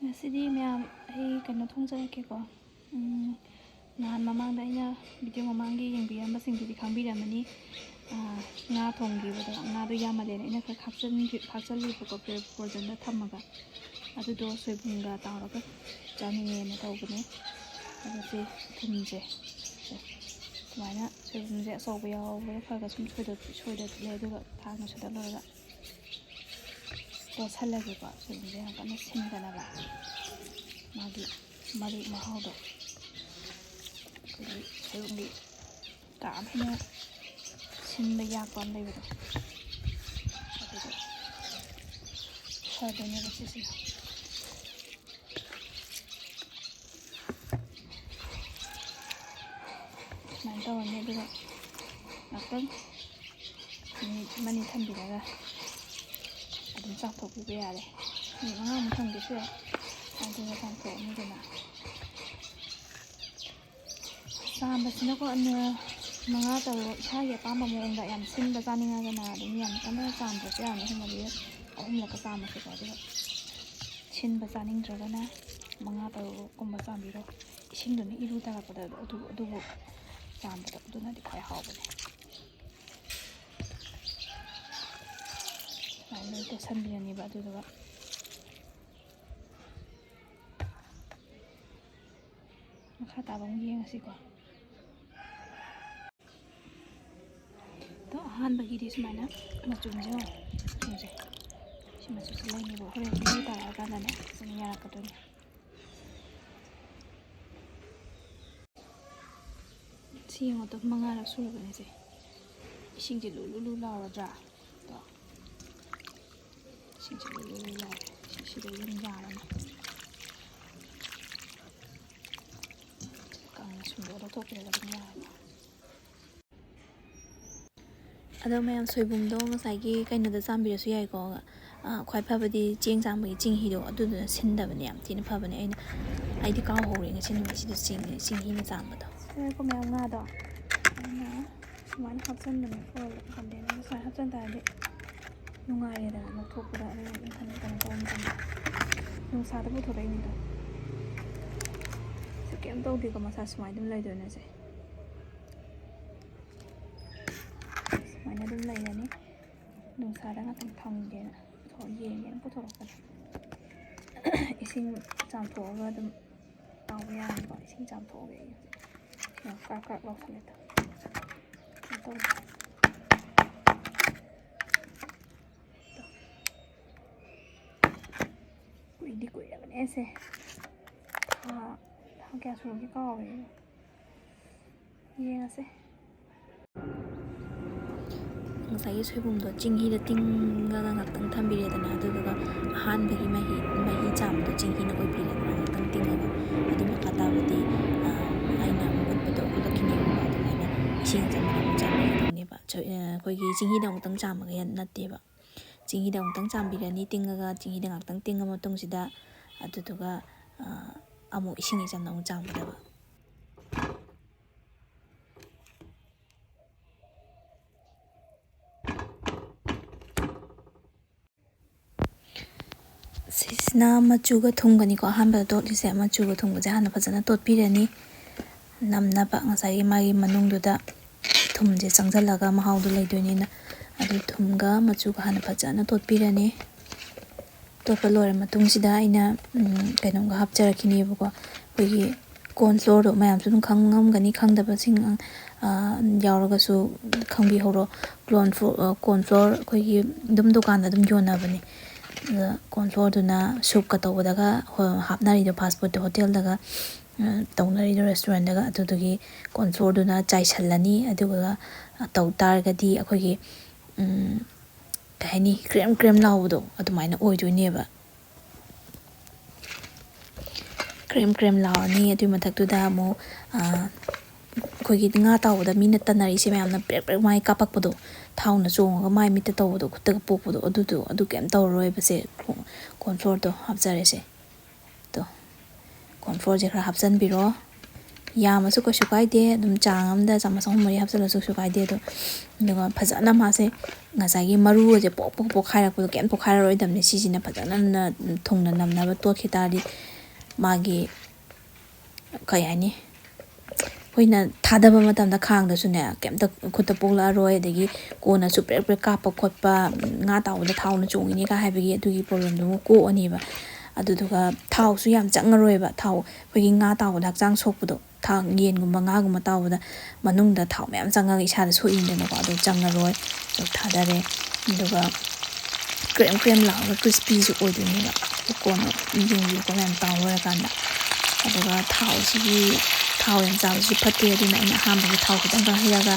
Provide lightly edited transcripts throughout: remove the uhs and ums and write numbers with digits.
ꯉꯁꯤꯗꯤ ꯃꯌꯥꯝ ꯑꯩ ꯀꯩꯅꯣ ꯊꯣꯡꯖꯔꯛꯀꯦꯀꯣ ꯅꯍꯥꯟ ꯃꯃꯥꯡꯗ ꯑꯩꯅ ꯚꯤꯗꯤꯑꯣ ꯃꯃꯥꯡꯒꯤ ꯌꯦꯡꯕꯤꯔꯝꯕꯁꯤꯡꯗꯨꯗꯤ ꯈꯪꯕꯤꯔꯝꯃꯅꯤ ꯉꯥ ꯊꯣꯡꯈꯤꯕꯗꯣ ꯉꯥꯗꯣ ꯌꯥꯝꯃꯜꯂꯦꯅ ꯑꯩꯅ ꯈꯔ ꯈꯥꯛꯆꯜꯂꯤꯕꯀꯣ ꯄꯣꯔꯖꯟꯗ ꯊꯝꯃꯒ ꯑꯗꯨꯗꯣ ꯁꯣꯏꯕꯨꯝꯒ ꯇꯥꯎꯔꯒ ꯆꯥꯅꯤꯡꯉꯦꯅ ꯇꯧꯕꯅꯦ ꯑꯗꯨꯗꯤ ꯊꯨꯝꯁꯦ ꯁꯨꯃꯥꯏꯅ ꯁꯣꯏꯕꯨꯝꯁꯦ ꯑꯆꯧꯕ ꯌꯥꯎꯕꯗ ꯈꯔ ꯁꯨꯝ ꯁꯣꯏꯗꯠꯂꯦ ꯑꯗꯨꯒ ꯊꯥꯡꯅ ꯁꯣꯏꯗꯠꯂꯨꯔꯒ ꯇꯣꯠꯁꯜꯂꯒꯦꯀꯣ ꯁꯣꯏꯕꯨꯝꯁꯦ ꯌꯥꯝ ꯀꯟꯅ ꯁꯤꯟꯗꯅꯕ ꯃꯥꯒꯤ ꯃꯔꯨ ꯃꯍꯥꯎꯗꯣ ꯑꯩꯈꯣꯏꯒꯤ ꯁꯣꯏꯕꯨꯝꯒꯤ ꯀꯥ ꯍꯦꯟꯅ ꯁꯤꯟꯕ ꯌꯥꯛꯄ ꯑꯃ ꯂꯩꯕꯗꯣ ꯑꯗꯨꯗꯣ ꯐꯗꯣꯏꯅꯦꯕ ꯁꯤꯁꯤꯅ ꯁꯨꯃꯥꯏꯅ ꯇꯧꯔꯅꯤ ꯑꯗꯨꯒ ꯉꯥꯛꯇꯪ ꯃꯤꯅꯤꯠ ꯑꯃꯅꯤ ꯊꯝꯕꯤꯔꯒ ꯑꯗꯨꯝ ꯆꯥꯝꯊꯣꯛꯄꯤꯕ ꯌꯥꯔꯦ ꯃꯤꯅꯤꯠ 5ꯃꯨꯛ ꯊꯝꯒꯦꯁꯨ ꯌꯥꯏ ꯑꯗꯨꯒ ꯆꯥꯝꯊꯣꯛꯑꯅꯤꯗꯅ ꯆꯥꯝꯕꯁꯤꯅꯀꯣ 5-6 ꯏꯁꯥꯒꯤ ꯑꯄꯥꯝꯕ ꯃꯑꯣꯡꯗ ꯌꯥꯝ ꯁꯤꯟꯕ ꯆꯥꯅꯤꯡꯉꯒꯅ ꯑꯗꯨꯝ ꯌꯥꯝ ꯀꯟꯅ ꯆꯥꯝꯗ꯭ꯔꯁꯨ ꯌꯥꯔꯅꯤ 3-4-3ꯂꯛꯀ ꯆꯥꯝꯃꯁꯨꯀꯣ ꯑꯗꯨꯒ ꯁꯤꯟꯕ ꯆꯥꯅꯤꯡꯗ꯭ꯔꯒꯅ 5-6ꯒꯨꯝꯕ ꯆꯥꯝꯕꯤꯔꯣ ꯏꯁꯤꯡꯗꯨꯅ ꯏꯔꯨ ꯇꯥꯔꯛꯄꯗ ꯑꯗꯨꯕꯨ ꯆꯥꯝꯕꯗꯣ ꯑꯗꯨꯅꯗꯤ ꯈ꯭ꯋꯥꯏ ꯍꯥꯎꯕꯅꯦ ꯁꯨꯃꯥꯏꯅ ꯂꯣꯏ ꯇꯣꯠꯁꯟꯕꯤꯔꯅꯤꯕ ꯑꯗꯨꯗꯨꯒ ꯃꯈꯥ ꯇꯥꯕ ꯑꯃꯨꯛ ꯌꯦꯡꯉꯁꯤꯀꯣ ꯑꯗꯣ ꯑꯍꯥꯟꯕꯒꯤꯗꯤ ꯁꯨꯃꯥꯏꯅ ꯃꯆꯨꯝꯁꯦ ꯁꯤ ꯃꯆꯨꯁꯦ ꯂꯩꯅꯦꯕ ꯍꯣꯔꯦꯟ ꯏꯔꯨ ꯇꯥꯔꯛꯑꯀꯥꯟꯗꯅꯦ ꯐꯖꯅ ꯌꯥꯔꯛꯀꯗꯣꯏꯅꯦ ꯁꯤ ꯌꯦꯡꯉꯣ 5ꯔꯛ ꯁꯨꯔꯕꯅꯦ ꯁꯦ ꯏꯁꯤꯡꯁꯦ ꯂꯨ ꯂꯥꯎꯔꯗ꯭ꯔꯥ ꯑꯗꯣ ꯏꯁꯤꯡꯁꯦ ꯂꯨ ꯂꯥꯎꯔꯦ ꯁꯤꯗ ꯑꯗꯨꯝ ꯌꯥꯔꯅꯤ ꯀꯪꯅ ꯁꯨꯝꯗꯣꯛꯑ ꯂꯧꯊꯣꯛꯄꯤꯔꯒ ꯑꯗꯨꯝ ꯌꯥꯔꯅꯤ ꯑꯗꯣ ꯃꯌꯥꯝ ꯁꯣꯏꯕꯨꯝꯗꯣ ꯉꯁꯥꯏꯒꯤ ꯀꯩꯅꯣꯗ ꯆꯥꯝꯕꯤꯔꯁꯨ ꯌꯥꯏꯀꯣ ꯈ꯭ꯋꯥꯏ ꯐꯕꯗꯤ ꯆꯦꯡ ꯆꯥꯝꯕꯒꯤ ꯆꯦꯡꯍꯤꯗꯣ ꯑꯗꯨꯗꯨꯅ ꯁꯤꯟꯗꯕꯅꯦ ꯌꯥꯝ ꯊꯤꯅ ꯐꯕꯅꯦ ꯑꯩꯗꯤ ꯀꯥꯎꯍꯧꯔꯦ ꯉꯁꯤ ꯅꯨꯃꯤꯠꯁꯤꯗ ꯆꯦꯡꯍꯤꯅ ꯆꯥꯝꯕꯗꯣ ꯁꯤꯅꯀꯣ ꯃꯌꯥꯝ ꯉꯥꯗꯣ ꯑꯩꯅ ꯁꯨꯃꯥꯏꯅ ꯍꯥꯞꯆꯟꯕꯅꯦ ꯀꯟꯇꯦꯅꯔꯗ ꯁꯨꯃꯥꯏꯅ ꯍꯥꯞꯆꯟ ꯇꯥꯔꯗꯤ ꯅꯨꯡꯉꯥꯏꯔꯦꯗꯅ ꯂꯧꯊꯣꯛꯄꯗ ꯑꯗꯨꯒ ꯀꯩꯅꯣ ꯇꯧꯕ ꯃꯇꯝꯗ ꯅꯨꯡꯁꯥꯗ ꯄꯨꯊꯣꯔꯛꯏꯅꯤꯗꯣ ꯁꯤ ꯀꯩꯝ ꯇꯧꯗꯦꯀꯣ ꯃꯁꯥ ꯁꯨꯃꯥꯏꯅ ꯑꯗꯨꯝ ꯂꯩꯗꯣꯏꯅꯦ ꯁꯦ ꯁꯨꯃꯥꯏꯅ ꯑꯗꯨꯝ ꯂꯩꯔꯅꯤ ꯅꯨꯡꯁꯥꯗ ꯉꯥꯛꯇꯪ ꯊꯝꯒꯦꯅ ꯌꯦꯡꯒꯦꯅ ꯄꯨꯊꯣꯔꯛꯄꯅꯦ ꯏꯁꯤꯡ ꯆꯥꯝꯊꯣꯛꯑꯒ ꯑꯗꯨꯝ ꯇꯥꯎꯕ ꯌꯥꯔꯅꯤꯀꯣ ꯏꯁꯤꯡ ꯆꯥꯝꯊꯣꯛꯑꯒ ꯑꯩ ꯍꯧꯖꯤꯛ ꯀ꯭ꯔꯥꯛ ꯂꯧꯁꯜꯂꯦꯗ ꯇꯧꯗꯦ ꯀꯨꯏꯗꯤ ꯀꯨꯏꯔꯕꯅꯦ ꯁꯦ ꯊꯥ ꯀꯌꯥ ꯁꯨꯔꯒꯦ ꯀꯥꯎꯔꯦ ꯌꯦꯡꯉꯁꯦ ꯉꯁꯥꯏꯒꯤ ꯁꯣꯏꯕꯨꯝꯗꯣ ꯆꯦꯡꯍꯤꯗ ꯇꯤꯡꯉꯒ ꯉꯥꯛꯇꯪ ꯊꯝꯕꯤꯔꯦꯗꯅ ꯑꯗꯨꯗꯨꯒ ꯑꯍꯥꯟꯕꯒꯤ ꯃꯍꯤ ꯆꯥꯝꯕꯗꯣ ꯆꯦꯡꯍꯤꯅ ꯑꯣꯏꯕꯤꯔꯦꯗꯅ ꯉꯥꯛꯇꯪ ꯇꯤꯡꯉꯒ ꯑꯗꯨ ꯃꯈꯥ ꯇꯥꯕꯗꯤ ꯑꯩꯅ ꯑꯃꯨꯛ ꯎꯠꯄꯗꯣ ꯎꯠꯂꯛꯈꯤꯅꯦꯕꯀꯣ ꯑꯗꯨꯃꯥꯏꯅ ꯏꯁꯤꯡ ꯑꯆꯝꯕꯗ ꯑꯃꯨꯛ ꯆꯥꯝꯕꯤꯒꯗꯧꯅꯦꯕ ꯑꯩꯈꯣꯏꯒꯤ ꯆꯦꯡꯍꯤꯗ ꯑꯃꯨꯛꯇꯪ ꯆꯥꯝꯃꯒ ꯅꯠꯇꯦꯕ ꯆꯦꯡꯍꯤꯗ ꯑꯃꯨꯛꯇꯪ ꯆꯥꯝꯕꯤꯔꯅꯤ ꯇꯤꯡꯉꯒ ꯆꯦꯡꯍꯤꯗ ꯉꯥꯛꯇꯪ ꯇꯤꯡꯉ ꯃꯇꯨꯡꯁꯤꯗ ꯑꯗꯨꯗꯨꯒ ꯑꯃꯨꯛ ꯏꯁꯤꯡ ꯏꯆꯝꯅ ꯑꯃꯨꯛ ꯆꯥꯝꯒꯗꯕ ꯁꯤꯁꯤꯅ ꯃꯆꯨꯒ ꯊꯨꯝꯒꯅꯤꯀꯣ ꯑꯍꯥꯟꯕꯗ ꯇꯣꯠꯂꯤꯁꯦ ꯃꯆꯨꯒ ꯊꯨꯝꯒꯁꯦ ꯍꯥꯟꯅ ꯐꯖꯅ ꯇꯣꯠꯄꯤꯔꯅꯤ ꯅꯝꯅꯕ ꯉꯁꯥꯏꯒꯤ ꯃꯥꯒꯤ ꯃꯅꯨꯡꯗꯨꯗ ꯊꯨꯝꯁꯦ ꯆꯪꯁꯤꯜꯂꯒ ꯃꯍꯥꯎꯗꯣ ꯂꯩꯗꯣꯏꯅꯤꯅ ꯑꯗꯨ ꯊꯨꯝꯒ ꯃꯆꯨꯒ ꯍꯥꯟꯅ ꯐꯖꯅ ꯇꯣꯠꯄꯤꯔꯅꯤ ꯇꯣꯠꯄ ꯂꯣꯏꯔ ꯃꯇꯨꯡꯁꯤꯗ ꯑꯩꯅ ꯀꯩꯅꯣꯝꯒ ꯍꯥꯞꯆꯔꯛꯈꯤꯅꯦꯕꯀꯣ ꯑꯩꯈꯣꯏꯒꯤ ꯀꯣꯔꯟꯐ꯭ꯂꯣꯔꯗꯣ ꯃꯌꯥꯝꯁꯨ ꯑꯗꯨꯝ ꯈꯪꯉꯝꯒꯅꯤ ꯈꯪꯗꯕꯁꯤꯡ ꯌꯥꯎꯔꯒꯁꯨ ꯈꯪꯕꯤꯍꯧꯔꯣ ꯀꯣꯔꯟꯐ꯭ꯂꯣꯔ ꯑꯩꯈꯣꯏꯒꯤ ꯑꯗꯨꯝ ꯗꯨꯀꯥꯟꯗ ꯑꯗꯨꯝ ꯌꯣꯟꯅꯕꯅꯦ ꯑꯗ ꯀꯣꯔꯟꯐ꯭ꯂꯣꯔꯗꯨꯅ ꯁꯨꯞꯀ ꯇꯧꯕꯗꯒ ꯍꯥꯞꯅꯔꯤꯗꯣ ꯐꯥꯁ ꯐꯨꯗ ꯍꯣꯇꯦꯜꯗꯒ ꯇꯧꯅꯔꯤꯗꯣ ꯔꯦꯁꯇꯨꯔꯦꯟꯗꯒ ꯑꯗꯨꯗꯨꯒꯤ ꯀꯣꯔꯟꯐ꯭ꯂꯣꯔꯗꯨꯅ ꯆꯥꯏꯁꯤꯜꯂꯅꯤ ꯑꯗꯨꯒ ꯇꯧ ꯇꯥꯔꯒꯗꯤ ꯑꯩꯈꯣꯏꯒꯤ ꯀꯩ ꯍꯥꯏꯅꯤ ꯀ꯭ꯔꯦꯝ ꯂꯥꯎꯕꯗꯣ ꯑꯗꯨꯃꯥꯏꯅ ꯑꯣꯏꯗꯣꯏꯅꯦꯕ ꯀ꯭ꯔꯦꯝ ꯂꯥꯎꯔꯅꯤ ꯑꯗꯨꯒꯤ ꯃꯊꯛꯇꯨꯗ ꯑꯃꯨꯛ ꯑꯩꯈꯣꯏꯒꯤ ꯉꯥ ꯇꯥꯎꯕꯗ ꯃꯤꯅ ꯇꯟꯅꯔꯤꯁꯦ ꯃꯌꯥꯝꯅ ꯄ꯭ꯔꯦꯛ ꯃꯥꯏ ꯀꯥꯞꯄꯛꯄꯗꯣ ꯊꯥꯎꯅ ꯆꯣꯡꯉꯒ ꯃꯥꯏ ꯃꯤꯠꯇ ꯇꯧꯕꯗꯣ ꯈꯨꯠꯇꯒ ꯄꯣꯛꯄꯗꯣ ꯑꯗꯨꯀꯩꯝ ꯇꯧꯔꯔꯣꯏꯕꯁꯦ ꯀꯣꯔꯟꯐ꯭ꯂꯣꯔꯗꯣ ꯍꯥꯞꯆꯔꯦꯁꯦ ꯑꯗꯣ ꯀꯣꯔꯟꯐ꯭ꯂꯣꯔꯁꯦ ꯈꯔ ꯍꯥꯞꯆꯤꯟꯕꯤꯔꯣ ꯌꯥꯝꯃꯁꯨ ꯀꯩꯁꯨ ꯀꯥꯏꯗꯦ ꯑꯗꯨꯝ ꯆꯥꯡ ꯑꯃꯗ ꯆꯥꯃꯁ 3-4 ꯍꯥꯞꯆꯤꯜꯂꯁꯨ ꯀꯩꯁꯨ ꯀꯥꯏꯗꯦ ꯑꯗꯣ ꯑꯗꯨꯒ ꯐꯖꯅ ꯃꯥꯁꯦ ꯉꯁꯥꯏꯒꯤ ꯃꯔꯨꯁꯦ ꯄꯣꯛꯈꯥꯏꯔꯛꯄꯗꯣ ꯀꯩꯝ ꯄꯣꯛꯈꯥꯏꯔꯔꯣꯏꯗꯕꯅꯤ ꯁꯤꯁꯤꯅ ꯐꯖꯅ ꯊꯨꯡꯅ ꯅꯝꯅꯕ ꯇꯣꯠꯈꯤ ꯇꯥꯔꯗꯤ ꯃꯥꯒꯤ ꯀꯩ ꯍꯥꯏꯅꯤ ꯑꯩꯈꯣꯏꯅ ꯊꯥꯗꯕ ꯃꯇꯝꯗ ꯈꯥꯡꯗꯁꯨꯅꯦ ꯀꯩꯝꯇ ꯈꯨꯠꯇ ꯄꯣꯛꯂꯛꯑꯔꯣꯏ ꯑꯗꯒꯤ ꯀꯣꯟꯅꯁꯨ ꯄ꯭ꯔꯦꯛ ꯀꯥꯞꯄ ꯈꯣꯠꯄ ꯉꯥ ꯇꯥꯎꯕꯗ ꯊꯥꯎꯅ ꯆꯣꯡꯉꯤꯅꯦꯒ ꯍꯥꯏꯕꯒꯤ ꯑꯗꯨꯒꯤ ꯄ꯭ꯔꯣꯕ꯭ꯂꯦꯝꯗꯨ ꯑꯃꯨꯛ ꯀꯣꯛꯑꯅꯦꯕ ꯑꯗꯨꯗꯨꯒ ꯊꯥꯎꯁꯨ ꯌꯥꯝ ꯆꯪꯉꯔꯣꯏꯕ ꯊꯥꯎ ꯑꯩꯈꯣꯏꯒꯤ ꯉꯥ ꯇꯥꯎꯕꯗ ꯍꯛꯆꯥꯡ ꯁꯣꯛꯄꯗꯣ ꯌꯦꯟꯒꯨꯝꯕ ꯉꯥꯒꯨꯝꯕ ꯇꯥꯎꯕꯗ ꯃꯅꯨꯡꯗ ꯊꯥꯎ ꯃꯌꯥꯝ ꯆꯪꯉꯒ ꯏꯁꯥꯗ ꯁꯣꯛꯏꯗꯅꯀꯣ ꯑꯗꯨ ꯆꯪꯉꯔꯣꯏ ꯑꯗꯨ ꯊꯥꯗꯔꯦ ꯑꯗꯨꯒ ꯀ꯭ꯔꯦꯝ ꯂꯥꯎꯔꯒ ꯀ꯭ꯔꯤꯁꯄꯤꯁꯨ ꯑꯣꯏꯗꯣꯏꯅꯦꯕ ꯀꯣꯟꯅ ꯌꯦꯡꯕꯤꯌꯨꯀꯣ ꯃꯌꯥꯝ ꯇꯥꯎ ꯂꯣꯏꯔꯀꯥꯟꯗ ꯑꯗꯨꯒ ꯊꯥꯎꯁꯤꯒꯤ ꯊꯥꯎ ꯌꯥꯝ ꯆꯥꯕꯁꯨ ꯐꯠꯇꯦ ꯑꯗꯨꯅ ꯑꯩꯅ ꯑꯍꯥꯟꯕꯒꯤ ꯊꯥꯎ ꯈꯤꯇꯪ ꯍꯩꯔꯒ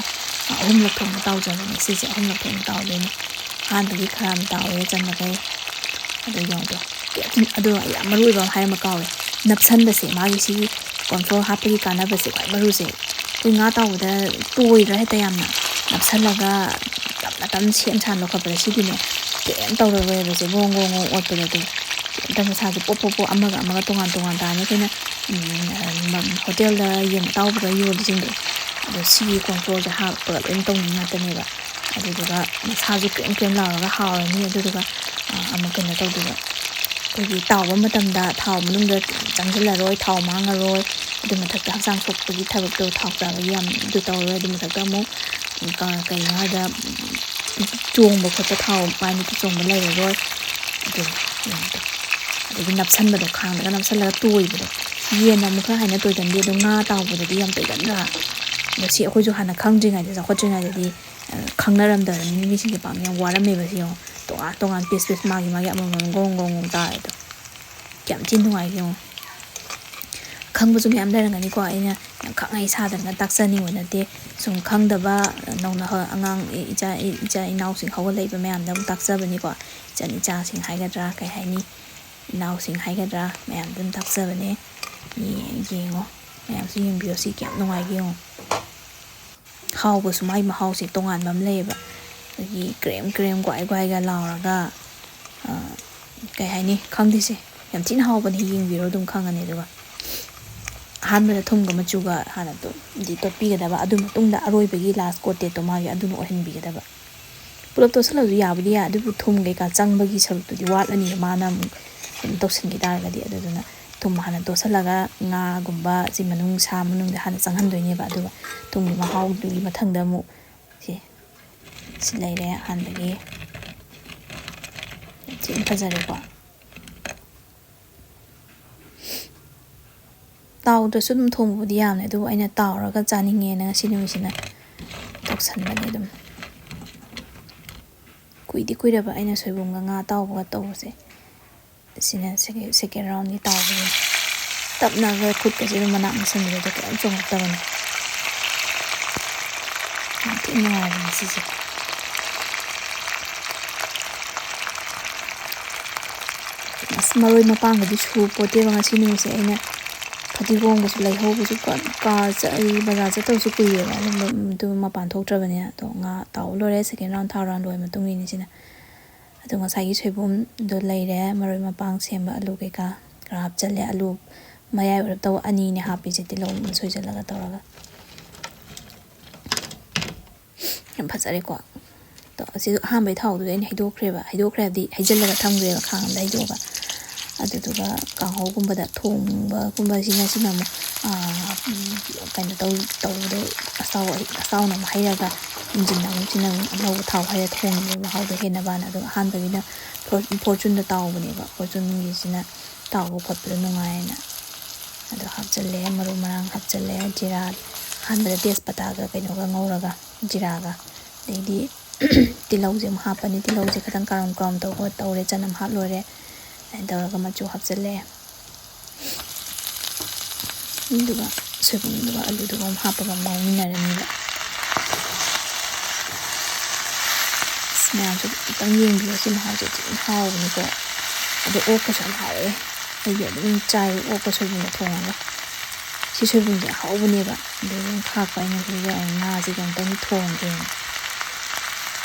3ꯂꯛ ꯊꯣꯡꯕ ꯇꯥꯎꯖꯕꯅꯦ ꯁꯤꯁꯦ 3ꯂꯛ ꯊꯣꯡꯕ ꯇꯥꯎꯗꯣꯏꯅꯦ ꯑꯍꯥꯟꯕꯒꯤ ꯈꯔ ꯑꯃ ꯇꯥꯎꯔꯦ ꯆꯟꯅꯈꯩ ꯑꯗꯨ ꯌꯧꯗꯣ ꯑꯗꯣ ꯌꯥꯝ ꯃꯔꯨ ꯑꯣꯏꯕ ꯑꯃ ꯍꯥꯏꯔꯝꯃ ꯀꯥꯎꯔꯦ ꯅꯞꯁꯟꯕꯁꯦ ꯃꯥꯒꯤ ꯁꯤꯒꯤ ꯀꯣꯟꯐ꯭ꯂꯣꯔ ꯍꯥꯞꯄꯒꯤ ꯀꯥꯟꯅꯕꯁꯦ ꯈ꯭ꯋꯥꯏ ꯃꯔꯨꯁꯦ ꯑꯩꯈꯣꯏ ꯉꯥ ꯇꯥꯎꯕꯗ ꯇꯣꯏꯗ꯭ꯔꯥ ꯍꯦꯛꯇ ꯌꯥꯝꯅ ꯅꯞꯁꯜꯂꯒ ꯇꯞꯅ ꯁꯦꯝ ꯁꯥꯟ ꯂꯧꯈꯠꯄꯗ ꯁꯤꯗꯤꯅꯦ ꯀꯩꯝ ꯇꯧꯔꯔꯣꯏꯕꯁꯦ ꯒꯣꯡ ꯑꯣꯠꯄꯗ ꯑꯗꯨꯝ ꯀꯩꯝꯇ ꯃꯁꯥꯁꯦ ꯄꯣꯞ ꯑꯃꯒ ꯇꯣꯉꯥꯟ ꯇꯥꯔꯅꯤ ꯑꯩꯈꯣꯏꯅ ꯍꯣꯇꯦꯜꯗ ꯌꯦꯟ ꯑꯇꯥꯎꯕꯒ ꯌꯣꯜꯂꯤꯁꯤꯡꯗꯣ ꯑꯗꯣ ꯁꯤꯒꯤ ꯀꯣꯟꯐ꯭ꯂꯣꯔꯁꯦ ꯍꯥꯞꯄꯒ ꯂꯣꯏꯅ ꯇꯧꯅꯩ ꯉꯥꯛꯇꯅꯦꯕ ꯑꯗꯨꯗꯨꯒ ꯃꯁꯥꯁꯨ ꯀ꯭ꯔꯦꯝ ꯂꯥꯎꯔꯒ ꯍꯥꯎꯔꯅꯤ ꯑꯗꯨꯗꯨꯒ ꯑꯃꯨꯛ ꯀꯩꯅꯣ ꯇꯧꯗꯣꯏꯕ ꯑꯩꯈꯣꯏꯒꯤ ꯇꯥꯎꯕ ꯃꯇꯝꯗ ꯊꯥꯎ ꯃꯅꯨꯡꯗ ꯆꯪꯁꯤꯜꯂꯔꯣꯏ ꯊꯥꯎ ꯃꯥꯡꯉꯔꯣꯏ ꯑꯗꯨ ꯃꯊꯛꯇ ꯍꯛꯆꯥꯡ ꯁꯣꯛꯄꯒꯤ ꯊꯕꯛꯇꯣ ꯊꯥꯎ ꯆꯥꯕꯒꯤ ꯌꯥꯝ ꯑꯗꯨ ꯇꯧꯔꯔꯣꯏ ꯑꯗꯨ ꯃꯊꯛꯇ ꯑꯃꯨꯛ ꯀꯩꯅꯣ ꯍꯥꯏꯗ ꯆꯣꯡꯕ ꯈꯣꯠꯄ ꯊꯥꯎ ꯃꯥꯏ ꯃꯤꯠꯇ ꯆꯣꯡꯕ ꯂꯩꯔꯔꯣꯏ ꯑꯗꯨꯅꯤ ꯑꯗꯒꯤ ꯅꯞꯁꯟꯕꯗꯣ ꯈꯥꯡꯗꯒ ꯅꯞꯁꯜꯂꯒ ꯇꯣꯏꯕꯗꯣ ꯌꯦꯟꯅ ꯑꯃꯨꯛ ꯈꯔ ꯍꯥꯏꯅ ꯇꯣꯏꯒꯟꯗꯦ ꯑꯗꯣ ꯉꯥ ꯇꯥꯎꯕꯗꯗꯤ ꯌꯥꯝ ꯇꯣꯏꯒꯟꯗ꯭ꯔꯥ ꯑꯗꯣ ꯁꯤ ꯑꯩꯈꯣꯏꯁꯨ ꯍꯥꯟꯅ ꯈꯪꯗ꯭ꯔꯤꯉꯩꯗ ꯆꯥꯎꯈꯠꯇ꯭ꯔꯤꯉꯩꯗꯗꯤ ꯈꯪꯅꯔꯝꯗꯕꯅꯤ ꯃꯤꯁꯤꯡꯁꯦ ꯄꯥꯛꯅ ꯌꯥꯝ ꯋꯥꯔꯝꯃꯦꯕ ꯁꯤ ꯌꯦꯡꯉꯣ ꯇꯣꯉꯥꯟ ꯄꯤꯁ ꯃꯥꯒꯤ ꯑꯃꯃꯝ ꯒꯣꯡ ꯇꯥꯔꯦꯗꯣ ꯀꯌꯥꯝ ꯊꯤꯅ ꯅꯨꯡꯉꯥꯏꯒꯦ ꯌꯦꯡꯉꯣ ꯈꯪꯕꯁꯨ ꯃꯌꯥꯝ ꯂꯩꯔꯝꯒꯅꯤꯀꯣ ꯑꯩꯅ ꯌꯥꯝ ꯈꯪꯉꯩ ꯁꯥꯗꯅ ꯇꯥꯛꯆꯅꯤꯡꯕ ꯅꯠꯇꯦ ꯁꯨꯝ ꯈꯪꯗꯕ ꯅꯧꯅ ꯑꯉꯥꯡ ꯏꯆꯥ ꯏꯅꯥꯎꯁꯤꯡ ꯍꯧꯒꯠꯂꯛꯏꯕ ꯃꯌꯥꯝꯗ ꯑꯃꯨꯛ ꯇꯥꯛꯆꯕꯅꯤꯀꯣ ꯏꯆꯥꯁꯤꯡ ꯍꯥꯏꯒꯗ꯭ꯔꯥ ꯀꯩ ꯍꯥꯏꯅꯤ ꯏꯅꯥꯎꯁꯤꯡ ꯍꯥꯏꯒꯗ꯭ꯔꯥ ꯃꯌꯥꯝꯗ ꯑꯗꯨꯝ ꯇꯥꯛꯆꯕꯅꯦ ꯌꯦꯡꯉꯣ ꯃꯌꯥꯝꯁꯨ ꯌꯦꯡꯕꯤꯌꯣ ꯁꯤ ꯀꯌꯥꯝ ꯅꯨꯡꯉꯥꯏꯒꯦ ꯌꯦꯡꯉꯣ ꯍꯥꯎꯕꯁꯨ ꯃꯥꯒꯤ ꯃꯍꯥꯎꯁꯦ ꯇꯣꯉꯥꯟꯕ ꯑꯃ ꯂꯩꯌꯦꯕ ꯑꯩꯈꯣꯏꯒꯤ ꯀ꯭ꯔꯦꯝ ꯒ꯭ꯋꯥꯏꯒ ꯂꯥꯎꯔꯒ ꯀꯩ ꯍꯥꯏꯅꯤ ꯈꯪꯗꯦꯁꯦ ꯌꯥꯝ ꯊꯤꯅ ꯍꯥꯎꯕꯅꯦ ꯌꯦꯡꯕꯤꯔꯣ ꯑꯗꯨꯝ ꯈꯪꯉꯅꯤ ꯑꯗꯨꯒ ꯑꯍꯥꯟꯕꯗ ꯊꯨꯝꯒ ꯃꯆꯨꯒ ꯍꯥꯟꯅ ꯇꯣꯠꯄꯤꯒꯗꯕ ꯑꯗꯨ ꯃꯇꯨꯡꯗ ꯑꯔꯣꯏꯕꯒꯤ ꯂꯥꯁ ꯀꯣꯇꯦꯠꯇꯣ ꯃꯥꯒꯤ ꯑꯗꯨꯅ ꯑꯣꯏꯍꯟꯕꯤꯒꯗꯕ ꯄꯨꯂꯞ ꯇꯣꯠꯁꯤꯜꯂꯁꯨ ꯌꯥꯕꯨꯗꯤ ꯌꯥꯏ ꯑꯗꯨꯕꯨ ꯊꯨꯝ ꯀꯩꯀꯥ ꯆꯪꯕꯒꯤ ꯁꯔꯨꯛꯇꯨꯗꯤ ꯋꯥꯠꯂꯅꯤꯕ ꯃꯥꯅ ꯑꯃꯨꯛ ꯀꯩꯅꯣ ꯇꯧꯁꯤꯟꯈꯤ ꯇꯥꯔꯒꯗꯤ ꯑꯗꯨꯗꯨꯅ ꯊꯨꯝ ꯍꯥꯟꯅ ꯇꯣꯠꯁꯤꯜꯂꯒ ꯉꯥꯒꯨꯝꯕ ꯁꯤ ꯁꯥ ꯃꯅꯨꯡꯗ ꯍꯥꯟꯅ ꯆꯪꯍꯟꯗꯣꯏꯅꯦꯕ ꯑꯗꯨꯒ ꯊꯨꯝꯒꯤ ꯃꯍꯥꯎꯗꯨꯒꯤ ꯃꯊꯪꯗ ꯑꯃꯨꯛ ꯁꯤ ꯂꯩꯔꯦ ꯑꯍꯥꯟꯕꯒꯤ ꯊꯤꯅ ꯐꯖꯔꯦꯀꯣ ꯇꯥꯎꯗ꯭ꯔꯁꯨ ꯑꯗꯨꯝ ꯊꯣꯡꯕꯕꯨꯗꯤ ꯌꯥꯕꯅꯦ ꯑꯗꯨꯕꯨ ꯑꯩꯅ ꯇꯥꯎꯔꯒ ꯆꯥꯅꯤꯡꯉꯦꯅ ꯉꯁꯤ ꯅꯨꯃꯤꯠꯁꯤꯅ ꯇꯧꯁꯟꯕꯅꯦ ꯑꯗꯨꯝ ꯀꯨꯏꯔꯕ ꯑꯩꯅ ꯁꯣꯏꯕꯨꯝꯒ ꯉꯥ ꯇꯥꯎꯕꯒ ꯇꯧꯕꯁꯦ ꯁꯤꯅ ꯁꯦꯀꯦꯟ ꯔꯥꯎꯟꯒꯤ ꯇꯥꯎꯕꯅꯤ ꯇꯞꯅꯒ ꯈꯨꯠꯀꯁꯦ ꯑꯗꯨꯝ ꯃꯅꯥꯛ ꯅꯛꯁꯟꯕꯗ ꯀꯌꯥꯝ ꯆꯣꯡꯉꯛꯇꯕꯅꯤ ꯌꯥꯝ ꯊꯤꯅ ꯅꯨꯡꯉꯥꯏꯕꯅꯦ ꯁꯤꯁꯦ ꯑꯁ ꯃꯔꯣꯏ ꯃꯄꯥꯡꯒꯗꯤ ꯁꯨꯄꯣꯠꯇꯦꯕ ꯉꯁꯤ ꯅꯨꯃꯤꯠꯁꯦ ꯑꯩꯅ ꯐꯗꯤꯒꯣꯝꯒꯁꯨ ꯂꯩꯍꯧꯕꯁꯨ ꯕꯖꯥꯔ ꯆꯠꯇꯕꯁꯨ ꯀꯨꯏꯔꯦꯕ ꯑꯗꯨ ꯃꯄꯥꯟ ꯊꯣꯛꯇ꯭ꯔꯕꯅꯤꯅ ꯑꯗꯣ ꯉꯥ ꯇꯥꯎꯕ ꯂꯣꯏꯔꯦ ꯁꯦꯀꯦꯟ ꯔꯥꯎꯟ ꯊꯥꯔꯠ ꯔꯥꯎꯟ ꯂꯣꯏꯔ ꯃꯇꯨꯡꯒꯤꯅꯤ ꯁꯤꯅ ꯑꯗꯣ ꯉꯁꯥꯏꯒꯤ ꯁꯣꯏꯕꯨꯝꯗꯣ ꯂꯩꯔꯦ ꯃꯔꯣꯏ ꯃꯄꯥꯡ ꯁꯦꯝꯕ ꯑꯂꯨ ꯀꯩꯀꯥ ꯈꯔ ꯍꯥꯞꯆꯜꯂꯦ ꯑꯂꯨ ꯃꯌꯥꯏ ꯑꯣꯏꯔꯞ ꯇꯧꯕ 2ꯅꯦ ꯍꯥꯞꯄꯤꯁꯦ ꯇꯤꯜꯍꯧ ꯁꯣꯏꯖꯜꯂꯒ ꯇꯧꯔꯒ ꯌꯥꯝ ꯐꯖꯔꯦꯀꯣ ꯑꯁꯤꯁꯨ ꯑꯍꯥꯟꯕꯩ ꯊꯥꯎꯗꯨꯗꯤ ꯑꯩꯅ ꯍꯩꯗꯣꯛꯈ꯭ꯔꯦ ꯍꯥꯏꯕꯗꯤ ꯍꯩꯖꯤꯜꯂꯒ ꯊꯝꯈ꯭ꯔꯦꯕ ꯈꯥꯡ ꯑꯃꯗ ꯍꯩꯗꯣꯛꯑꯒ ꯑꯗꯨꯗꯨꯒ ꯀꯥꯡꯍꯧꯒꯨꯝꯕꯗ ꯊꯣꯡꯕꯒꯨꯝꯕꯁꯤꯅ ꯑꯃꯨꯛ ꯀꯩꯅꯣ ꯇꯧꯕꯗꯣ ꯑꯁꯥꯎꯅ ꯑꯃꯨꯛ ꯍꯩꯔꯒ ꯏꯟꯖꯤꯟ ꯑꯃꯨꯛꯁꯤꯅ ꯑꯅꯧꯕ ꯊꯥꯎ ꯍꯩꯔ ꯊꯣꯡꯉꯦꯕ ꯃꯍꯥꯎꯗꯣ ꯍꯦꯟꯅꯕꯅ ꯑꯗꯨꯒ ꯑꯍꯥꯟꯕꯒꯤꯅ ꯐꯣꯔꯆꯨꯟꯗ ꯇꯥꯎꯕꯅꯦꯕ ꯐꯣꯔꯆꯨꯟꯒꯤꯁꯤꯅ ꯇꯥꯎꯕ ꯈꯣꯠꯄꯗ ꯅꯨꯡꯉꯥꯏꯌꯦꯅ ꯑꯗꯣ ꯍꯥꯞꯆꯜꯂꯦ ꯃꯔꯨ ꯃꯔꯥꯡ ꯍꯥꯞꯆꯜꯂꯦ ꯖꯤꯔꯥ ꯑꯍꯥꯟꯕꯗ ꯇꯦꯖꯄꯇꯥꯒ ꯀꯩꯅꯣꯒ ꯉꯧꯔꯒ ꯖꯤꯔꯥꯒ ꯑꯗꯩꯗꯤ ꯇꯤꯜꯍꯧꯁꯦ ꯑꯃꯨꯛ ꯍꯥꯞꯄꯅꯤ ꯇꯤꯜꯍꯧꯁꯦ ꯈꯤꯇꯪ ꯀꯥꯔꯝ ꯇꯧꯔꯦ ꯆꯅꯝ ꯍꯥꯞ ꯂꯣꯏꯔꯦ ꯑꯗꯨꯃꯥꯏꯅ ꯇꯧꯔꯒ ꯃꯆꯨ ꯍꯥꯞꯆꯜꯂꯦ ꯑꯗꯨꯒ ꯁꯣꯏꯕꯨꯝꯗꯨꯒ ꯑꯂꯨꯗꯨꯒ ꯑꯃꯨꯛ ꯍꯥꯞꯄꯒ ꯉꯧꯃꯤꯟꯅꯔꯅꯤꯕ ꯃꯌꯥꯝꯁꯨ ꯈꯤꯇꯪ ꯌꯦꯡꯕꯤꯌꯣ ꯁꯤ ꯃꯍꯥꯎꯁꯦ ꯊꯤꯅ ꯍꯥꯎꯕꯅꯤꯀꯣ ꯑꯗꯣ ꯑꯣꯛꯀꯁꯨ ꯌꯥꯝ ꯍꯥꯎꯋꯦ ꯑꯩꯗꯤ ꯑꯗꯨꯝ ꯆꯥꯏ ꯑꯣꯛꯀ ꯁꯣꯏꯕꯨꯝꯒ ꯊꯣꯡꯉꯒ ꯁꯤ ꯁꯣꯏꯕꯨꯝꯁꯦ ꯑꯍꯥꯎꯕꯅꯦꯕ ꯑꯗꯨ ꯑꯗꯨꯝ ꯈꯥꯛꯄ ꯑꯩꯅ ꯁꯤꯗ ꯉꯥꯁꯤꯒ ꯑꯃꯨꯛꯇꯪ ꯊꯣꯡꯒꯦꯅ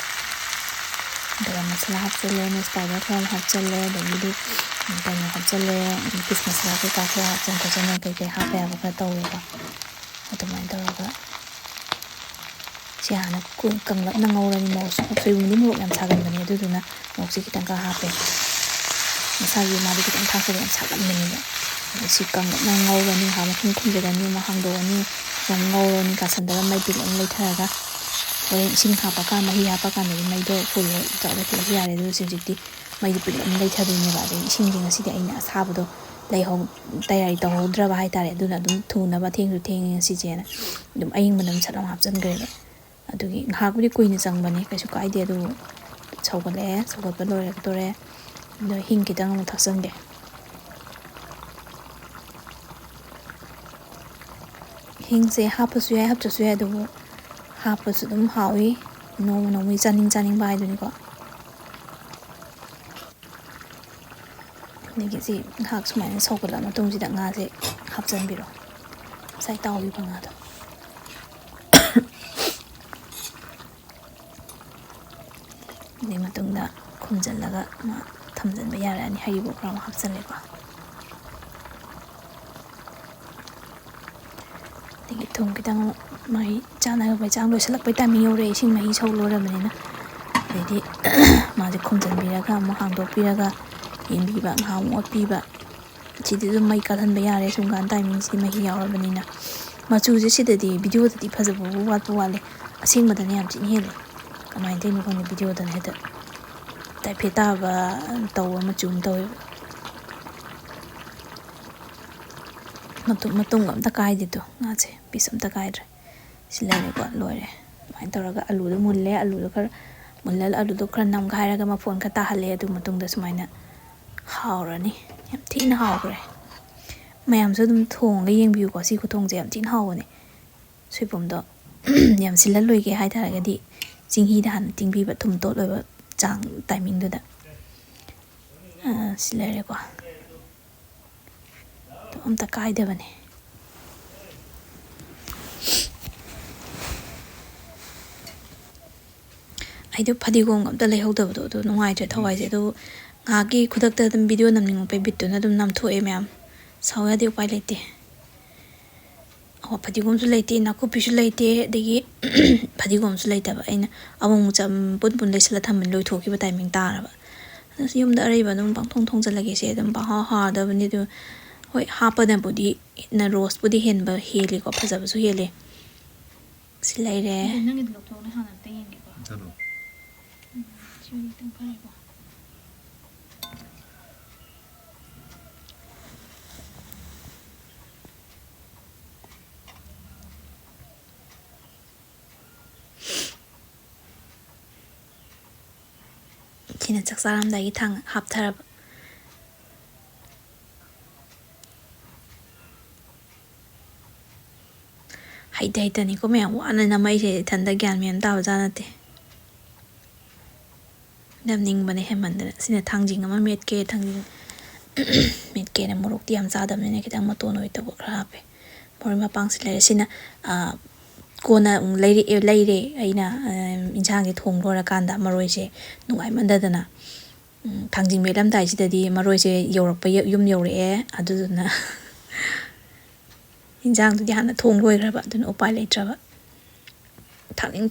ꯑꯗꯨꯒ ꯃꯁꯂꯥ ꯍꯥꯞꯆꯜꯂꯦ ꯃꯤꯛꯁ ꯄꯥꯎꯗꯔ ꯈꯔ ꯑꯃ ꯍꯥꯞꯆꯜꯂꯦ ꯑꯗꯒꯤꯗꯤ ꯀꯩꯅꯣ ꯍꯥꯞꯆꯜꯂꯦ ꯐꯤꯁ ꯃꯁꯂꯥ ꯀꯩꯀꯥ ꯈꯔ ꯍꯥꯞꯆꯟ ꯈꯣꯠꯆꯟꯅ ꯀꯩꯀꯩ ꯍꯥꯞꯄ ꯌꯥꯕ ꯈꯔ ꯇꯧꯔꯦꯀꯣ ꯑꯗꯨꯃꯥꯏꯅ ꯇꯧꯔꯒ ꯁꯤ ꯍꯥꯟꯅ ꯀꯪꯂꯞꯅ ꯉꯧꯔꯅꯤ ꯁꯣꯏꯕꯨꯝꯗꯤ ꯃꯣꯔꯣꯛ ꯌꯥꯝ ꯁꯥꯒꯟꯕꯅꯦ ꯑꯗꯨꯗꯨꯅ ꯃꯣꯔꯣꯛꯁꯦ ꯈꯤꯇꯪ ꯍꯥꯞꯄꯦ ꯃꯁꯥꯒꯤ ꯃꯥꯗꯤ ꯈꯤꯇꯪ ꯊꯥꯛꯄꯗ ꯌꯥꯝ ꯁꯥꯒꯟꯕꯅꯦꯕ ꯑꯗꯣ ꯁꯤ ꯀꯪꯂꯞꯅ ꯉꯧꯔꯅꯤ ꯉꯥꯏꯍꯥꯛ ꯃꯈꯨꯝ ꯈꯨꯝꯖꯤꯜꯂꯅꯤ ꯑꯃꯨꯛ ꯍꯥꯡꯗꯣꯛꯑꯅꯤ ꯑꯃꯨꯛ ꯉꯧꯔꯅꯤ ꯀꯥꯁꯟꯗꯒ ꯃꯩ ꯄꯤꯛꯂꯞꯅ ꯂꯩꯊꯔꯒ ꯍꯣꯔꯦꯟ ꯏꯁꯤꯡ ꯍꯥꯞꯄꯀꯥꯟꯗ ꯃꯍꯤ ꯍꯥꯞꯄꯀꯥꯟꯗꯗꯤ ꯃꯩꯗꯣ ꯐꯨꯜ ꯂꯩꯈꯠꯂꯁꯨ ꯌꯥꯔꯦ ꯑꯗꯨ ꯍꯧꯖꯤꯛꯇꯤ ꯃꯩꯗꯤ ꯄꯤꯛꯂꯞꯅ ꯂꯩꯊꯗꯣꯏꯅꯦꯕ ꯑꯗꯒꯤ ꯏꯁꯤꯡꯁꯦ ꯉꯁꯤꯗꯤ ꯑꯩꯅ ꯑꯁꯥꯕꯗꯣ ꯇꯌꯥꯔꯤ ꯇꯧꯍꯧꯗ꯭ꯔꯕ ꯍꯥꯏꯇꯥꯔꯦ ꯑꯗꯨꯅ ꯑꯗꯨꯝ ꯊꯨꯅꯕ ꯊꯦꯡꯁꯨ ꯊꯦꯡꯉꯦ ꯉꯁꯤꯁꯦꯅ ꯑꯗꯨꯝ ꯑꯌꯤꯡꯕꯅ ꯑꯗꯨꯝ ꯁꯠ ꯑꯃ ꯍꯥꯞꯆꯤꯟꯈ꯭ꯔꯦꯕ ꯑꯗꯨꯒꯤ ꯉꯥꯏꯍꯥꯛꯄꯨꯗꯤ ꯀꯨꯏꯅ ꯆꯪꯕꯅꯦ ꯀꯩꯁꯨ ꯀꯥꯏꯗꯦ ꯑꯗꯨꯕꯨ ꯁꯧꯒꯠꯂꯛꯑꯦ ꯁꯧꯒꯠꯄ ꯂꯣꯏꯔꯛꯇꯣꯔꯦ ꯑꯗꯣ ꯍꯤꯡ ꯈꯤꯇꯪ ꯑꯃꯨꯛ ꯊꯥꯛꯆꯟꯒꯦ ꯍꯤꯡꯁꯦ ꯍꯥꯞꯄꯁꯨ ꯌꯥꯏ ꯍꯥꯞꯇ꯭ꯔꯁꯨ ꯌꯥꯏ ꯑꯗꯨꯕꯨ ꯍꯥꯞꯄꯁꯨ ꯑꯗꯨꯝ ꯍꯥꯎꯏ ꯅꯣꯡꯃ ꯅꯣꯡꯃꯒꯤ ꯆꯥꯅꯤꯡꯕ ꯍꯥꯏꯗꯨꯅꯤꯀꯣ ꯑꯗꯒꯤ ꯁꯤ ꯉꯥꯏꯍꯥꯛ ꯁꯨꯃꯥꯏꯅ ꯁꯧꯒꯠꯂ ꯃꯇꯨꯡꯁꯤꯗ ꯉꯥꯁꯦ ꯍꯥꯞꯆꯤꯟꯕꯤꯔꯣ ꯉꯁꯥꯏ ꯇꯥꯎꯈꯤꯕ ꯉꯥꯗꯣ ꯑꯗꯨꯒꯤ ꯃꯇꯨꯡꯗ ꯈꯨꯝꯖꯤꯜꯂꯒ ꯊꯝꯖꯤꯟꯕ ꯌꯥꯔꯛꯑꯅꯤ ꯍꯩꯔꯤꯕꯣꯞ ꯈꯔ ꯑꯃ ꯍꯥꯞꯆꯤꯜꯂꯦꯀꯣ ꯑꯗꯒꯤ ꯊꯨꯝ ꯈꯤꯇꯪ ꯃꯍꯤ ꯆꯥꯟꯅꯕꯩ ꯆꯥꯡ ꯂꯣꯏꯁꯤꯜꯂꯛꯄꯩ ꯇꯥꯏꯃꯤꯡ ꯌꯧꯔꯛꯑꯦ ꯏꯁꯤꯡ ꯃꯍꯤ ꯁꯧ ꯂꯣꯏꯔꯕꯅꯤꯅ ꯑꯗꯩꯗꯤ ꯃꯥꯁꯦ ꯈꯨꯝꯖꯤꯟꯕꯤꯔꯒ ꯑꯃꯨꯛ ꯍꯥꯡꯗꯣꯛꯄꯤꯔꯒ ꯌꯦꯡꯕꯤꯕ ꯉꯥꯏꯍꯥꯛ ꯑꯃꯨꯛ ꯑꯣꯠꯄꯤꯕ ꯁꯤꯗꯤ ꯑꯗꯨꯝ ꯃꯩ ꯀꯥꯜꯍꯟꯕ ꯌꯥꯔꯦ ꯁꯨꯝ ꯀꯥꯟ ꯇꯥꯏꯃꯤꯡꯁꯤꯗꯤ ꯃꯍꯤ ꯌꯥꯎꯔꯕꯅꯤꯅ ꯃꯆꯨꯁꯦ ꯁꯤꯗꯗꯤ ꯚꯤꯗꯤꯑꯣꯗꯗꯤ ꯐꯖꯕꯕꯨ ꯋꯥꯠꯄ ꯋꯥꯠꯂꯦ ꯑꯁꯦꯡꯕꯗꯅ ꯌꯥꯝ ꯊꯤꯅ ꯍꯦꯜꯂꯦ ꯀꯃꯥꯏꯅ ꯇꯧꯔꯤꯅꯣ ꯈꯪꯗꯦ ꯚꯤꯗꯤꯑꯣꯗꯅ ꯍꯦꯛꯇ ꯇꯥꯏꯐꯦꯠ ꯇꯥꯕ ꯇꯧꯕ ꯃꯆꯨ ꯑꯃ ꯇꯧꯋꯦꯕ ꯃꯇꯨꯡ ꯑꯝꯇ ꯀꯥꯏꯗꯦꯗꯣ ꯉꯥꯁꯦ ꯄꯤꯁ ꯑꯝꯇ ꯀꯥꯏꯗ꯭ꯔꯦ ꯁꯤ ꯂꯩꯔꯦꯀꯣ ꯂꯣꯏꯔꯦ ꯑꯗꯨꯃꯥꯏꯅ ꯇꯧꯔꯒ ꯑꯂꯨꯗꯣ ꯃꯨꯜꯂꯦ ꯑꯂꯨꯗꯣ ꯈꯔ ꯃꯨꯜꯂ ꯑꯂꯨꯗꯣ ꯈꯔ ꯅꯝꯈꯥꯏꯔꯒ ꯃꯐꯣꯟ ꯈꯔ ꯇꯥꯍꯜꯂꯦ ꯑꯗꯨ ꯃꯇꯨꯡꯗ ꯁꯨꯃꯥꯏꯅ ꯍꯥꯎꯔꯅꯤ ꯌꯥꯝ ꯊꯤꯅ ꯍꯥꯎꯈ꯭ꯔꯦ ꯃꯌꯥꯝꯁꯨ ꯑꯗꯨꯝ ꯊꯣꯡꯉꯒ ꯌꯦꯡꯕꯤꯌꯨꯀꯣ ꯁꯤ ꯈꯨꯊꯣꯡꯁꯦ ꯌꯥꯝ ꯊꯤꯅ ꯍꯥꯎꯕꯅꯦ ꯁꯣꯏꯕꯨꯝꯗꯣ ꯌꯥꯝ ꯁꯤꯜꯍꯜꯂꯣꯏꯒꯦ ꯍꯥꯏꯇꯥꯔꯒꯗꯤ ꯆꯤꯡꯍꯤꯗ ꯍꯥꯟꯅ ꯇꯤꯡꯕꯤꯕ ꯊꯨꯝ ꯇꯣꯠꯂꯣꯏꯕ ꯆꯥꯡ ꯇꯥꯏꯃꯤꯡꯗꯨꯗ ꯁꯤ ꯂꯩꯔꯦꯀꯣ ꯑꯝꯇ ꯀꯥꯏꯗꯕꯅꯦ ꯑꯩꯗꯣ ꯐꯗꯤꯒꯣꯝꯒ ꯑꯝꯇ ꯂꯩꯍꯧꯗꯕꯗꯣ ꯑꯗꯨ ꯅꯨꯡꯉꯥꯏꯇ꯭ꯔꯦ ꯊꯋꯥꯏꯁꯦ ꯑꯗꯨ ꯉꯥꯏꯍꯥꯛꯀꯤ ꯈꯨꯗꯛꯇ ꯑꯗꯨꯝ ꯚꯤꯗꯤꯑꯣ ꯅꯝꯅꯤꯡꯉꯛꯄꯩ ꯕꯤꯠꯇꯨꯅ ꯑꯗꯨꯝ ꯅꯝꯊꯣꯛꯑꯦ ꯃꯌꯥꯝ ꯁꯥꯎ ꯌꯥꯗꯦ ꯎꯄꯥꯏ ꯂꯩꯇꯦ ꯐꯗꯤꯒꯣꯝꯁꯨ ꯂꯩꯇꯦ ꯅꯥꯀꯨꯞꯄꯤꯁꯨ ꯂꯩꯇꯦ ꯑꯗꯒꯤ ꯐꯗꯤꯒꯣꯝꯁꯨ ꯂꯩꯇꯕ ꯑꯩꯅ ꯑꯃꯨꯛ ꯄꯨꯟ ꯂꯩꯁꯜꯂ ꯊꯝꯕꯅꯤ ꯂꯣꯏꯊꯣꯛꯈꯤꯕ ꯇꯥꯏꯃꯤꯡ ꯇꯥꯔꯕ ꯑꯗꯨ ꯌꯨꯝꯗ ꯑꯔꯩꯕ ꯑꯗꯨꯝ ꯄꯪꯊꯣꯡ ꯊꯣꯡꯖꯤꯜꯂꯒꯦꯁꯦ ꯑꯗꯨꯝ ꯄꯪꯍꯥꯎ ꯍꯥꯎꯔꯗꯕꯅꯤ ꯑꯗꯨ ꯍꯣꯏ ꯍꯥꯞꯄꯗꯕꯨꯗꯤ ꯔꯣꯁꯄꯨꯗꯤ ꯍꯦꯜꯂꯤꯀꯣ ꯐꯖꯕꯁꯨ ꯍꯦꯜꯂꯤ ꯁꯤ ꯂꯩꯔꯦ ꯅꯪꯒꯤꯗꯤ ꯂꯧꯊꯣꯛꯑꯣ ꯍꯥꯟꯅ ꯑꯝꯇ ꯌꯦꯡꯒꯦꯀꯣ ꯁꯤꯃꯗꯤ ꯈꯤꯇꯪ ꯐꯔꯦꯀꯣ ꯁꯤꯅ ꯆꯥꯛ ꯆꯥꯔꯝꯗꯥꯏꯒꯤ ꯊꯥꯡ ꯍꯥꯞꯊꯔꯕ ꯍꯩꯇꯅꯤꯀꯣ ꯃꯌꯥꯝ ꯋꯥꯅ ꯅꯝꯃꯛꯏꯁꯦ ꯏꯊꯟꯇ ꯒ꯭ꯌꯥꯟ ꯃꯦꯟ ꯇꯥꯕꯖꯥꯠ ꯅꯠꯇꯦ ꯅꯝꯅꯤꯡꯕꯅꯦ ꯍꯦꯟꯃꯟꯗꯅ ꯁꯤꯅ ꯊꯥꯡꯖꯤꯡ ꯑꯃ ꯃꯦꯠꯀꯦ ꯊꯥꯡꯖꯤꯡ ꯃꯦꯠꯀꯦꯅ ꯃꯣꯔꯣꯛꯇꯤ ꯌꯥꯝ ꯆꯥꯗꯕꯅꯤꯅ ꯈꯤꯇꯪ ꯃꯇꯣꯟ ꯑꯣꯏꯗꯕ ꯈꯔ ꯍꯥꯞꯄꯦ ꯃꯔꯣꯏ ꯃꯄꯥꯡꯁꯤ ꯂꯩꯔꯦ ꯁꯤꯅ ꯀꯣꯟꯅ ꯂꯩꯔꯦ ꯑꯩꯅ ꯏꯟꯁꯥꯡꯁꯦ ꯊꯣꯡ ꯂꯣꯏꯔꯀꯥꯟꯗ ꯃꯔꯣꯏꯁꯦ ꯅꯨꯡꯉꯥꯏꯃꯟꯗꯗꯅ ꯊꯥꯡꯖꯤꯡ ꯃꯦꯠꯂꯝꯗꯥꯏꯁꯤꯗꯗꯤ ꯃꯔꯣꯏꯁꯦ ꯌꯨꯝ ꯌꯧꯔꯛꯑꯦ ꯑꯗꯨꯗꯨꯅ ꯏꯟꯁꯥꯡꯗꯨꯗꯤ ꯍꯥꯟꯅ ꯊꯣꯡ ꯂꯣꯏꯈ꯭ꯔꯕ ꯑꯗꯨꯅ ꯎꯄꯥꯏ ꯂꯩꯇ꯭ꯔꯕ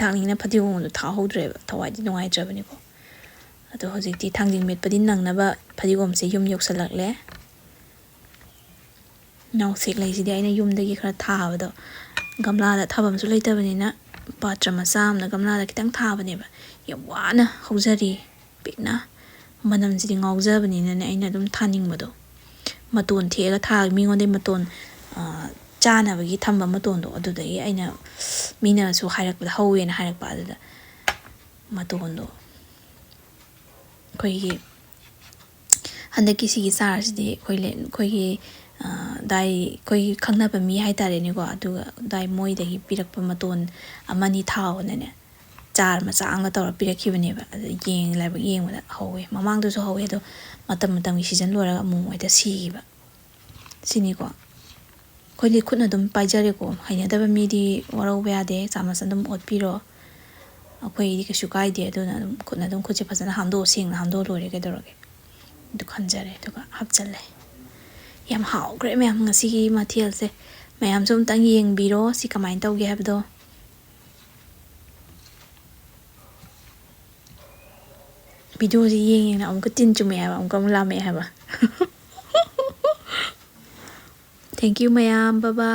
ꯊꯥꯛꯅꯤꯡꯅ ꯐꯗꯤꯒꯣꯝꯗꯣ ꯊꯥꯍꯧꯗ꯭ꯔꯦꯕ ꯊꯋꯥꯏꯗꯤ ꯅꯨꯡꯉꯥꯏꯇ꯭ꯔꯕꯅꯤꯀꯣ ꯑꯗꯣ ꯍꯧꯖꯤꯛꯇꯤ ꯊꯥꯡꯖꯤꯡ ꯃꯦꯠꯄꯗꯤ ꯅꯪꯅꯕ ꯐꯗꯤꯒꯣꯝꯁꯦ ꯌꯨꯝ ꯌꯧꯁꯜꯂꯛꯂꯦ ꯅꯥꯎꯁꯦꯛ ꯂꯩꯁꯤꯗꯤ ꯑꯩꯅ ꯌꯨꯝꯗꯒꯤ ꯈꯔ ꯊꯥꯕꯗꯣ ꯒꯝꯂꯥꯗ ꯊꯥꯐꯝꯁꯨ ꯂꯩꯇꯕꯅꯤꯅ ꯄꯥꯇ꯭ꯔ ꯃꯆꯥ ꯑꯃꯗ ꯒꯝꯂꯥꯗ ꯈꯤꯇꯪ ꯊꯥꯕꯅꯦꯕ ꯌꯥꯝ ꯋꯥꯅ ꯍꯧꯖꯔꯤ ꯄꯤꯛꯅ ꯃꯅꯝꯁꯤꯗꯤ ꯉꯥꯎꯖꯕꯅꯤꯅꯅꯦ ꯑꯩꯅ ꯑꯗꯨꯝ ꯊꯥꯅꯤꯡꯕꯗꯣ ꯃꯇꯣꯟ ꯊꯦꯛꯑꯒ ꯃꯤꯉꯣꯟꯗꯩ ꯃꯇꯣꯟ ꯆꯥꯅꯕꯒꯤ ꯊꯝꯕ ꯃꯇꯣꯟꯗꯣ ꯑꯗꯨꯗꯒꯤ ꯑꯩꯅ ꯃꯤꯅꯁꯨ ꯍꯥꯏꯔꯛꯄꯗ ꯍꯧꯋꯦꯅ ꯍꯥꯏꯔꯛꯄ ꯑꯗꯨꯗ ꯃꯇꯣꯟꯗꯣ ꯑꯩꯈꯣꯏꯒꯤ ꯍꯟꯗꯛꯀꯤ ꯁꯤꯒꯤ ꯆꯥꯔꯁꯤꯗꯤ ꯑꯩꯈꯣꯏꯒꯤ ꯑꯩꯈꯣꯏꯒꯤ ꯈꯪꯅꯕ ꯃꯤ ꯍꯥꯏꯇꯥꯔꯦꯅꯦꯀꯣ ꯑꯗꯨꯒ ꯃꯣꯏꯗꯒꯤ ꯄꯤꯔꯛꯄ ꯃꯇꯣꯟ ꯑꯃꯅꯤ ꯊꯥꯎꯅꯅꯦ ꯆꯥꯔ ꯃꯆꯥ ꯑꯃꯒ ꯇꯧꯔ ꯄꯤꯔꯛꯈꯤꯕꯅꯦꯕ ꯑꯗꯨ ꯂꯥꯏꯕꯛ ꯌꯦꯡꯕꯗ ꯍꯧꯋꯦ ꯃꯃꯥꯡꯗꯁꯨ ꯍꯧꯋꯦ ꯑꯗꯣ ꯃꯇꯝꯒꯤ ꯁꯤꯖꯟ ꯂꯣꯏꯔꯒ ꯑꯃꯨꯛ ꯍꯦꯛꯇ ꯁꯤꯈꯤꯕ ꯁꯤꯅꯤꯀꯣ ꯑꯩꯈꯣꯏꯗꯤ ꯈꯨꯠꯅ ꯑꯗꯨꯝ ꯄꯥꯏꯖꯔꯦꯀꯣ ꯍꯩꯅꯗꯕ ꯃꯤꯗꯤ ꯋꯥꯔꯧꯕ ꯌꯥꯗꯦ ꯆꯥꯃꯁ ꯑꯗꯨꯝ ꯑꯣꯠꯄꯤꯔꯣ ꯑꯩꯈꯣꯏꯗꯤ ꯀꯩꯁꯨ ꯀꯥꯏꯗꯦ ꯑꯗꯨꯅ ꯑꯗꯨꯝ ꯈꯨꯠꯅ ꯑꯗꯨꯝ ꯈꯨꯠꯁꯦ ꯐꯖꯅ ꯁꯦꯡꯅ ꯍꯥꯝꯗꯣꯛꯑ ꯂꯣꯏꯔꯦ ꯀꯩꯗꯧꯔꯒꯦ ꯑꯗꯨ ꯈꯟꯖꯔꯦ ꯑꯗꯨꯒ ꯍꯥꯞꯆꯜꯂꯦ ꯌꯥꯝ ꯍꯥꯎꯈ꯭ꯔꯦ ꯃꯌꯥꯝ ꯉꯁꯤꯒꯤ ꯃꯊꯦꯜꯁꯦ mayamꯁꯨ ꯑꯃꯨꯛꯇꯪ ꯌꯦꯡꯕꯤꯔꯣ ꯁꯤ ꯀꯃꯥꯏꯅ ꯇꯧꯒꯦ ꯍꯥꯏꯕꯗꯣ ꯚꯤꯗꯤꯑꯣꯁꯤ ꯌꯦꯡꯉꯦꯅ ꯑꯃꯨꯛꯀ ꯇꯤꯟ ꯆꯨꯝꯃꯛꯑꯦ ꯍꯥꯏꯕ ꯑꯃꯨꯛꯀ ꯑꯃꯨꯛ ꯂꯥꯝꯃꯛꯑꯦ ꯍꯥꯏꯕ ꯊꯦꯡꯛ ꯌꯨ ꯃꯌꯥꯝ ꯕꯥꯏ ꯕꯥꯏ